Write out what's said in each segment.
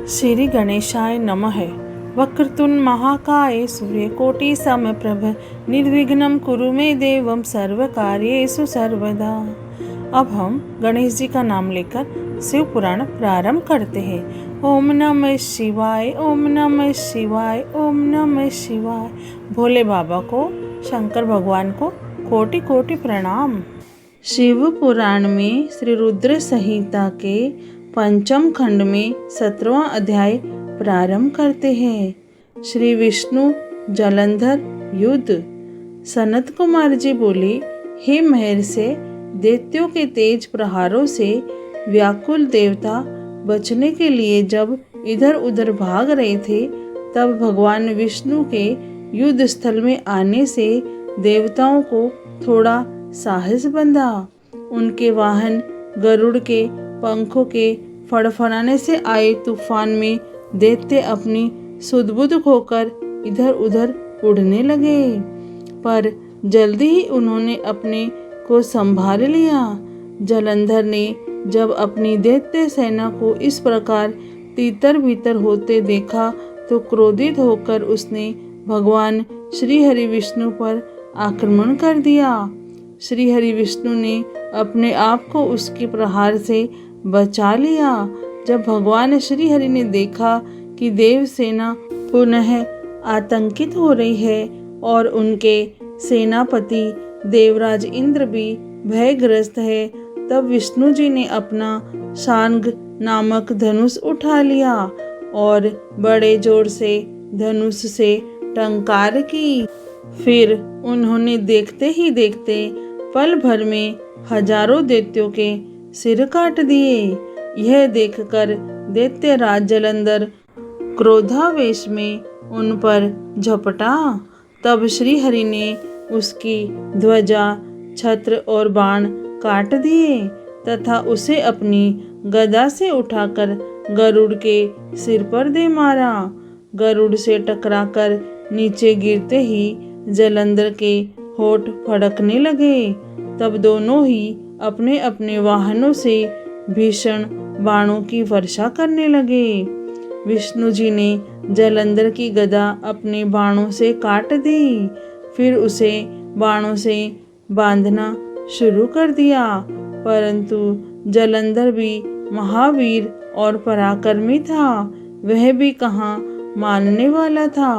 श्री गणेशाय नमः। वक्रतुंड महाकाय सूर्यकोटि समप्रभ निर्विघ्नं कुरु मे देवं सर्वकार्येषु सर्वदा। अब हम गणेश जी का नाम लेकर शिव पुराण प्रारंभ करते हैं। ओम नमः शिवाय, ओम नमः शिवाय, ओम नमः शिवाय। भोले बाबा को, शंकर भगवान को कोटि कोटि प्रणाम। शिव पुराण में श्री रुद्र संहिता के पंचम खंड में 17वां अध्याय प्रारंभ करते हैं। श्री विष्णु जलंधर युद्ध। सनत कुमार जी बोले, हे महर्षि, दैत्यों के तेज प्रहारों से व्याकुल देवता बचने के लिए जब इधर उधर भाग रहे थे, तब भगवान विष्णु के युद्ध स्थल में आने से देवताओं को थोड़ा साहस बंधा। उनके वाहन गरुड़ के पंखों के फड़फड़ाने से आए तूफान में दैत्य अपनी सुध-बुध खोकर इधर उधर उड़ने लगे, पर जल्दी ही उन्होंने अपने को संभाल लिया। जलंधर ने जब अपनी दैत्य सेना को इस प्रकार तीतर भीतर होते देखा तो क्रोधित होकर उसने भगवान श्री हरि विष्णु पर आक्रमण कर दिया। श्री हरि विष्णु ने अपने आप को उसके प्रहार से बचा लिया। जब भगवान श्री हरि ने देखा कि देव सेना पुनः आतंकित हो रही है और उनके सेनापति देवराज इंद्र भी भयग्रस्त है, तब विष्णु जी ने अपना शांग नामक धनुष उठा लिया और बड़े जोर से धनुष से टंकार की। फिर उन्होंने देखते ही देखते पल भर में हजारों दैत्यों के सिर काट दिए। यह देखकर दैत्यराज जलंधर क्रोधावेश में उन पर झपटा। तब श्री हरि ने उसकी ध्वजा, छत्र और बाण काट दिए तथा उसे अपनी गदा से उठाकर गरुड़ के सिर पर दे मारा। गरुड़ से टकराकर नीचे गिरते ही जलंधर के होठ फड़कने लगे। तब दोनों ही अपने अपने वाहनों से भीषण बाणों की वर्षा करने लगे। विष्णु जी ने जलंधर की गदा अपने बाणों से काट दी, फिर उसे बाणों से बांधना शुरू कर दिया, परंतु जलंधर भी महावीर और पराक्रमी था, वह भी कहाँ मानने वाला था।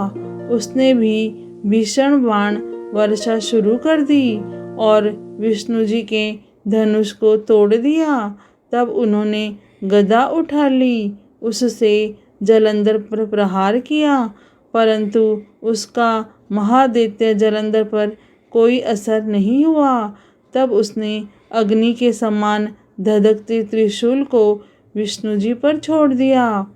उसने भी भीषण बाण वर्षा शुरू कर दी और विष्णु जी के धनुष को तोड़ दिया। तब उन्होंने गदा उठा ली, उससे जलंधर पर प्रहार किया, परंतु उसका महादैत्य जलंधर पर कोई असर नहीं हुआ। तब उसने अग्नि के समान धधकते त्रिशूल को विष्णु जी पर छोड़ दिया।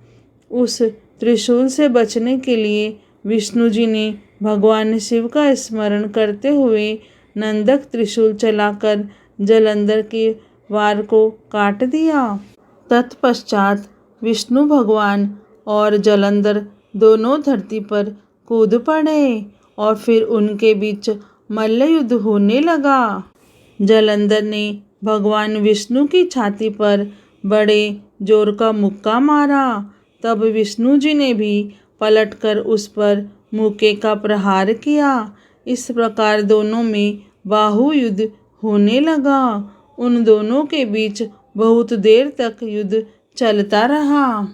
उस त्रिशूल से बचने के लिए विष्णु जी ने भगवान शिव का स्मरण करते हुए नंदक त्रिशूल चलाकर जलंधर के वार को काट दिया। तत्पश्चात विष्णु भगवान और जलंधर दोनों धरती पर कूद पड़े और फिर उनके बीच मल्ल युद्ध होने लगा। जलंधर ने भगवान विष्णु की छाती पर बड़े जोर का मुक्का मारा। तब विष्णु जी ने भी पलटकर उस पर मुक्के का प्रहार किया। इस प्रकार दोनों में बाहु युद्ध होने लगा। उन दोनों के बीच बहुत देर तक युद्ध चलता रहा।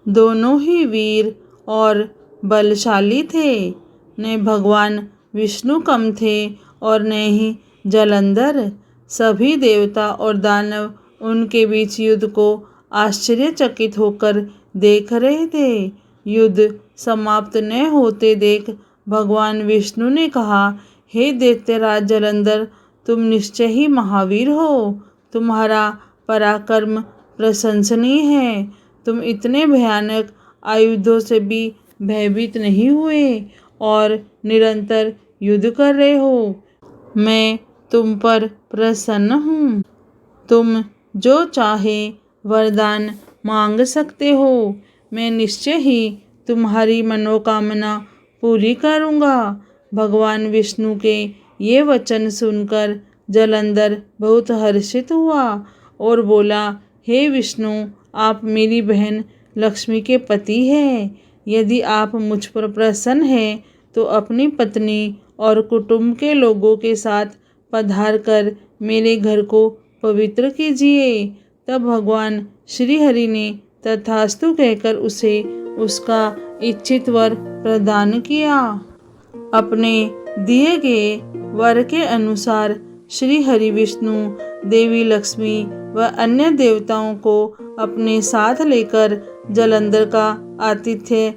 दोनों ही वीर और बलशाली थे, न भगवान विष्णु कम थे और न ही जलंधर। सभी देवता और दानव उनके बीच युद्ध को आश्चर्यचकित होकर देख रहे थे। युद्ध समाप्त न होते देख भगवान विष्णु ने कहा, हे दैत्यराज जलंधर, तुम निश्चय ही महावीर हो। तुम्हारा पराक्रम प्रशंसनीय है। तुम इतने भयानक आयुधों से भी भयभीत नहीं हुए और निरंतर युद्ध कर रहे हो। मैं तुम पर प्रसन्न हूँ। तुम जो चाहे वरदान मांग सकते हो। मैं निश्चय ही तुम्हारी मनोकामना पूरी करूँगा। भगवान विष्णु के ये वचन सुनकर जलंधर बहुत हर्षित हुआ और बोला, हे विष्णु, आप मेरी बहन लक्ष्मी के पति हैं। यदि आप मुझ पर प्रसन्न हैं तो अपनी पत्नी और कुटुंब के लोगों के साथ पधार कर मेरे घर को पवित्र कीजिए। तब भगवान श्री हरि ने तथास्तु कहकर उसे उसका इच्छित वर प्रदान किया। अपने दिए गए वर के अनुसार श्री हरि विष्णु, देवी लक्ष्मी व अन्य देवताओं को अपने साथ लेकर जालंधर का आतिथ्य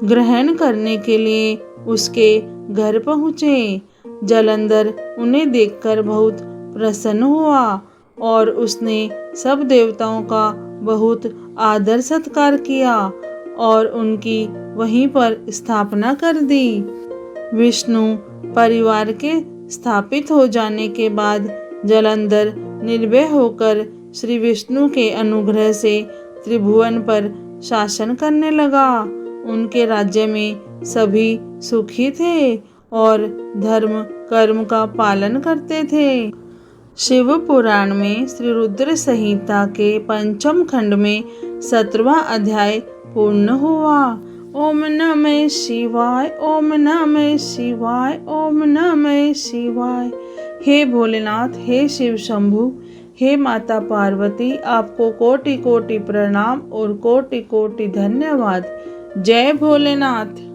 ग्रहण करने के लिए उसके घर पहुँचे। जालंधर उन्हें देखकर बहुत प्रसन्न हुआ और उसने सब देवताओं का बहुत आदर सत्कार किया और उनकी वहीं पर स्थापना कर दी। विष्णु परिवार के स्थापित हो जाने के बाद जालंधर निर्भय होकर श्री विष्णु के अनुग्रह से त्रिभुवन पर शासन करने लगा। उनके राज्य में सभी सुखी थे और धर्म कर्म का पालन करते थे। शिव पुराण में श्री रुद्र संहिता के पंचम खंड में 17वां अध्याय पूर्ण हुआ। ओम नमः शिवाय, ओम नमः शिवाय, ओम नमः शिवाय। हे भोलेनाथ, हे शिव शंभु, हे माता पार्वती, आपको कोटि कोटि प्रणाम और कोटि कोटि धन्यवाद। जय भोलेनाथ।